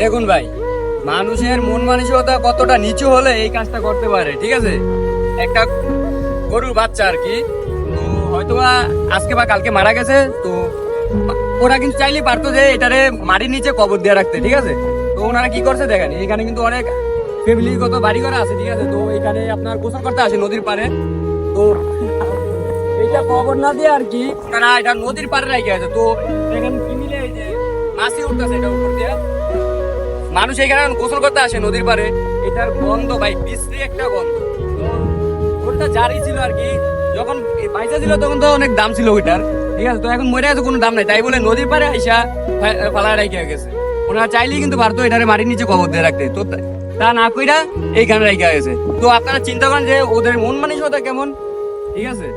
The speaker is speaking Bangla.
দেখুন ভাই, মানুষের মন মানসিকতা কতটা নিচু হলে এই কাজটা করতে পারে, ঠিক আছে। একটা গরুর বাচ্চা আর কি, তো হয়তোবা আজকে বা কালকে মারা গেছে, তো ওরা কিন্তু চাইলেই পারতো যে এটারে মাটির নিচে কবর দিয়ে রাখতে, ঠিক আছে। তো ওনারা কি করছে দেখেন, এখানে কিন্তু অনেক ফ্যামিলিগত বাড়ি ঘর আছে, ঠিক আছে। তো এখানে আপনার গোসল করতে আসে নদীর পাড়ে, তো এটা কবর না দিয়ে আর কি তারা এটা নদীর পাড়ে রেখে আছে। তো দেখেন কি মিলে এই যে মাছি উঠতেছে এটা উপর দিয়ে, মানুষ এখানে এখন গোসল করতে আসে নদীর পাড়ে। এটার গন্ধ ভাই বিশ্রী একটা গন্ধ। তো ওটা জারি ছিল আর কি, যখন পয়সা ছিল তখন তো অনেক দাম ছিল ওইটার, ঠিক আছে। তো এখন মরে আছে, কোনো দাম নাই, তাই বলে নদীর পাড়ে আইসা ফালা রেখে গেছে। ওনারা চাইলেই কিন্তু পারতো এটারে মাটির নিচে কবর দিয়ে রাখতে, তো তা না কইরা এইখানে রেখে গেছে। তো আপনারা চিন্তা করেন যে ওদের মন মানসিকতা কেমন, ঠিক আছে।